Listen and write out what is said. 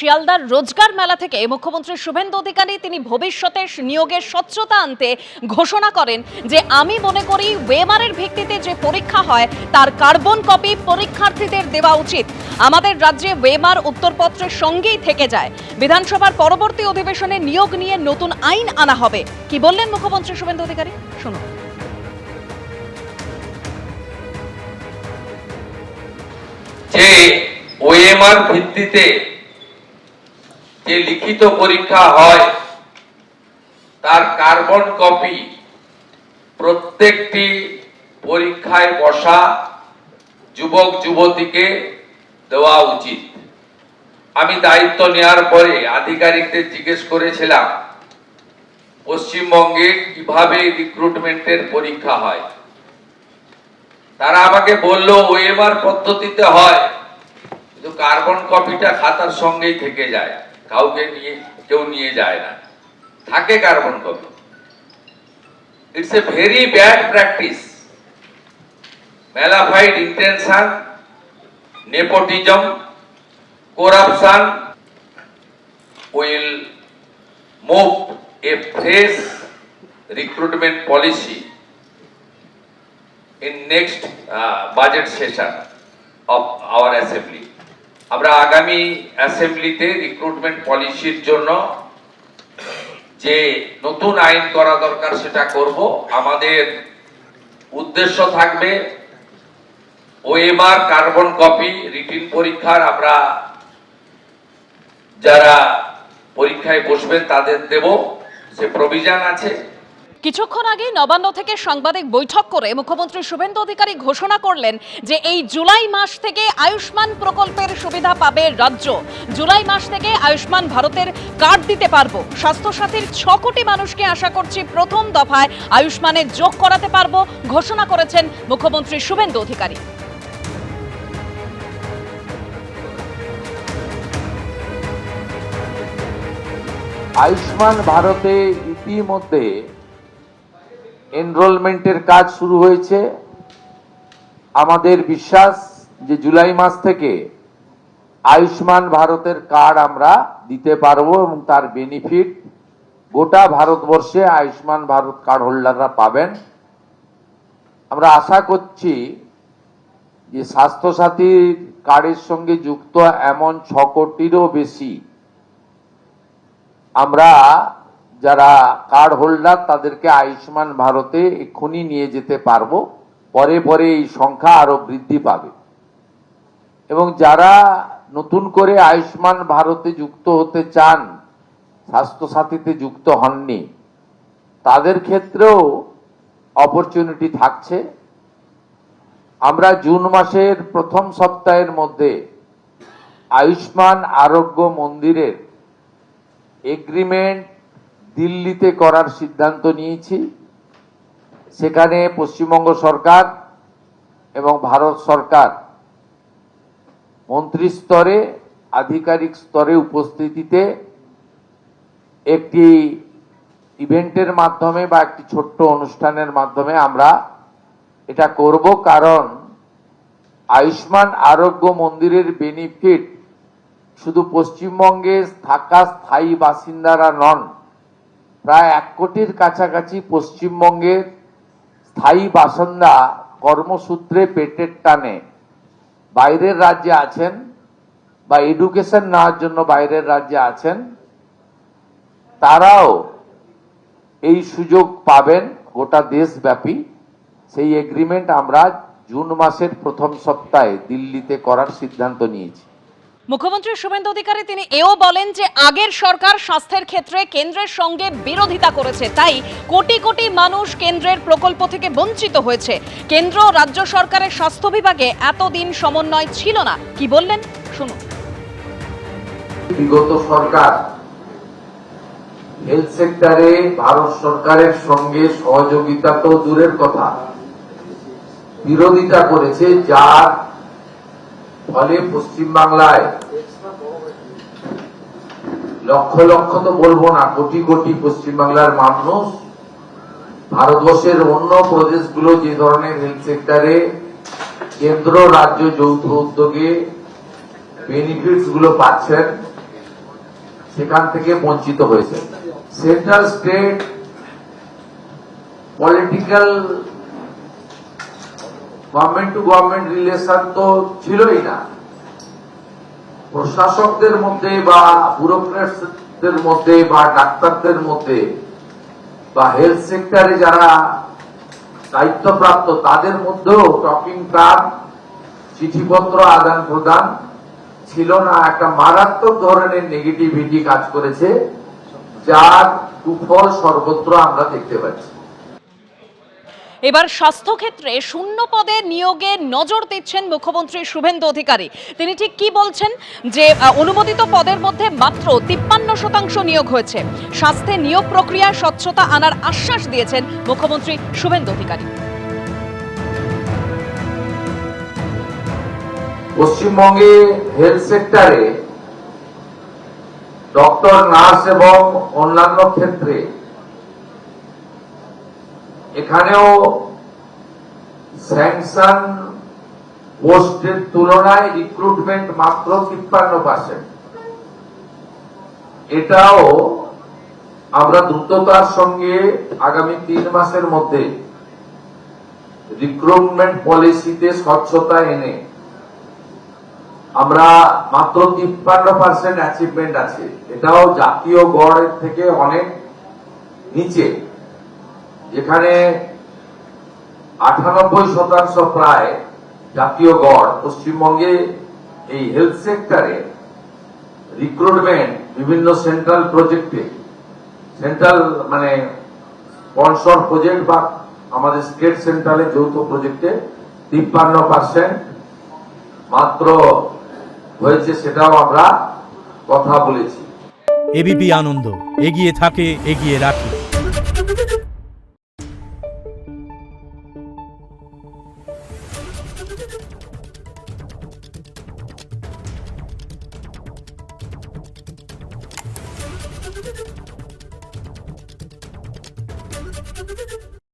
শিয়ালদার রোজগার মেলা থেকে মুখ্যমন্ত্রী শুভেন্দু অধিকারী তিনি ভবিষ্যতে নিয়োগের স্বচ্ছতা আনতে ঘোষণা করেন যে আমি মনে করি ওয়েমারের ভিত্তিতে যে পরীক্ষা হয় তার কার্বন কপি পরীক্ষার্থীদের দেওয়া উচিত। আমাদের রাজ্যে ওয়েমার উত্তরপত্রের সঙ্গেই থেকে যায়। বিধানসভার পরবর্তী অধিবেশনে নিয়োগ নিয়ে নতুন আইন আনা হবে। কি বললেন মুখ্যমন্ত্রী শুভেন্দু অধিকারী, শুনুন। যে ওএমআর ভিত্তিতে যে লিখিত পরীক্ষা হয় তার কার্বন কপি প্রত্যেকটি পরীক্ষায় বসা যুবক যুবতীকে দেওয়া উচিত। আমি দায়িত্ব নেওয়ার পরে আধিকারিকদের জিজ্ঞেস করেছিলাম পশ্চিমবঙ্গে কিভাবে রিক্রুটমেন্টের পরীক্ষা হয়। তারা আমাকে বলল ওএমআর পদ্ধতিতে হয়, কিন্তু কার্বন কপিটা খাতার সঙ্গেই থেকে যায়, কেউ নিয়ে যায় না, থাকে carbon copy. It's a very bad practice. Mala fide intention, nepotism, corruption will move a fresh recruitment policy in next budget session of our assembly. আমরা আগামী অ্যাসেম্বলিতে রিক্রুটমেন্ট পলিসির জন্য যে নতুন আইন করা দরকার সেটা করব। আমাদের উদ্দেশ্য থাকবে ওএমআর কার্বন কপি রিটিন পরীক্ষার আমরা যারা পরীক্ষায় বসবেন তাদের দেব, সে প্রভিশন আছে। কিছুক্ষণ আগে নবান্ন থেকে সাংবাদিক বৈঠক করে মুখ্যমন্ত্রী শুভেন্দু অধিকারী ঘোষণা করলেন যে এই জুলাই মাস থেকে আয়ুষ্মান প্রকল্পের সুবিধা পাবে রাজ্য। জুলাই মাস থেকে আয়ুষ্মান ভারতের কার্ড দিতে পারবো। স্বাস্থ্যসাথীর 6 কোটি মানুষকে আশা করছি প্রথম দফায় আয়ুষ্মানে যোগ করাতে পারবো, ঘোষণা করেছেন মুখ্যমন্ত্রী শুভেন্দু অধিকারী। আয়ুষ্মান ভারতে ইতিমধ্যে এনরোলমেন্টের কাজ শুরু হয়েছে। আমাদের বিশ্বাস যে জুলাই মাস থেকে আয়ুষ্মান ভারতের কার্ড আমরা দিতে পারবো এবং তার বেনিফিট গোটা ভারতবর্ষে আয়ুষ্মান ভারত কার্ড হোল্ডাররা পাবেন। আমরা আশা করছি যে স্বাস্থ্যসাথী কার্ডের সঙ্গে যুক্ত এমন 6 কোটিরও বেশি আমরা যারা কার্ড হোল্ডার তাদেরকে আয়ুষ্মান ভারতে এক্ষুনি নিয়ে যেতে পারবো। পরে পরে এই সংখ্যা আরো বৃদ্ধি পাবে এবং যারা নতুন করে আয়ুষ্মান ভারতে যুক্ত হতে চান, স্বাস্থ্যসাথীতে যুক্ত হননি, তাদের ক্ষেত্রেও অপরচুনিটি থাকছে। আমরা জুন মাসের প্রথম সপ্তাহের মধ্যে আয়ুষ্মান আরোগ্য মন্দিরের এগ্রিমেন্ট দিল্লিতে করার সিদ্ধান্ত নিয়েছি। সেখানে পশ্চিমবঙ্গ সরকার এবং ভারত সরকার মন্ত্রী স্তরে, আধিকারিক স্তরে উপস্থিতিতে একটি ইভেন্টের মাধ্যমে বা একটি ছোট্ট অনুষ্ঠানের মাধ্যমে আমরা এটা করব। কারণ আয়ুষ্মান আরোগ্য মন্দিরের বেনিফিট শুধু পশ্চিমবঙ্গে থাকা স্থায়ী বাসিন্দারা নন, প্রায় 1 কোটির কাছাকাছি পশ্চিমবঙ্গের স্থায়ী বাসিন্দা কর্মসূত্রে পেটের টানে বাইরের রাজ্যে আছেন বা এডুকেশন নেওয়ার জন্য বাইরের রাজ্যে আছেন, তারাও এই সুযোগ পাবেন গোটা দেশব্যাপী। সেই এগ্রিমেন্ট আমরা জুন মাসের প্রথম সপ্তাহে দিল্লিতে করার সিদ্ধান্ত নিয়েছি। মুখ্যমন্ত্রী শুভেন্দু অধিকারী তিনি এও বলেন যে আগের সরকার স্বাস্থ্যের ক্ষেত্রে কেন্দ্রের সঙ্গে বিরোধিতা করেছে, তাই কোটি কোটি মানুষ কেন্দ্রের প্রকল্প থেকে বঞ্চিত হয়েছে। কেন্দ্র রাজ্য সরকারের স্বাস্থ্য বিভাগে এতদিন সমন্বয় ছিল না। কি বললেন শুনুন। বিগত সরকার হেলথ সেক্টরে ভারত সরকারের সঙ্গে সহযোগিতা তো দূরের কথা, বিরোধিতা করেছে, যার ফলে পশ্চিমবাংলায় লক্ষ লক্ষ তো বলবো না, কোটি কোটি পশ্চিমবাংলার মানুষ ভারতবর্ষের অন্য প্রদেশগুলো যে ধরনের হেলথ সেক্টরে কেন্দ্র রাজ্য যৌথ উদ্যোগে বেনিফিটস গুলো পাচ্ছেন, সেখান থেকে বঞ্চিত হয়েছে। Central state political government to government relation তো ছিলই না। প্রশাসকদের মধ্যে বা ব্যুরোক্রেটসদের মধ্যে বা ডাক্তারদের মধ্যে বা হেলথ সেক্টরে যারা দায়িত্বপ্রাপ্ত তাদের মধ্যেও টকিং টার্ম, চিঠিপত্র আদান প্রদান ছিল না। একটা মারাত্মক ধরনের নেগেটিভিটি কাজ করেছে, যার কুফল সর্বত্র আমরা দেখতে পাচ্ছি। এবার স্বাস্থ্যক্ষেত্রে শূন্য পদে নিয়োগে নজর দিচ্ছেন মুখ্যমন্ত্রী শুভেন্দু অধিকারী। তিনি ঠিক কি বলছেন, যে অনুমোদিত পদের মধ্যে মাত্র 53% নিয়োগ হয়েছে। স্বাস্থ্যে নিয়োগ প্রক্রিয়ায় স্বচ্ছতা আনার আশ্বাস দিয়েছেন মুখ্যমন্ত্রী শুভেন্দু অধিকারী। পশ্চিমবঙ্গে হেলথ সেক্টরে ডক্টর, নার্স এবং অন্যান্য ক্ষেত্রে এখানেও স্যাংশন পোস্টের তুলনায় রিক্রুটমেন্ট মাত্র 53%। এটাও আমরা দ্রুততার সঙ্গে আগামী 3 মাসের মধ্যে রিক্রুটমেন্ট পলিসিতে স্বচ্ছতা এনে আমরা মাত্র 53% অ্যাচিভমেন্ট আছে। এটাও জাতীয় গড়ের থেকে অনেক নিচে, যেখানে 98% প্রায় জাতীয় গড়। পশ্চিমবঙ্গে এই হেলথ সেক্টরে রিক্রুটমেন্ট বিভিন্ন সেন্ট্রাল প্রজেক্টে, সেন্ট্রাল মানে স্পন্সর প্রজেক্ট বা আমাদের স্টেট সেন্ট্রালের যৌথ প্রজেক্টে 53% মাত্র হয়েছে, সেটাও আমরা কথা বলেছি। এবিপি আনন্দ, এগিয়ে থাকে, এগিয়ে রাখে।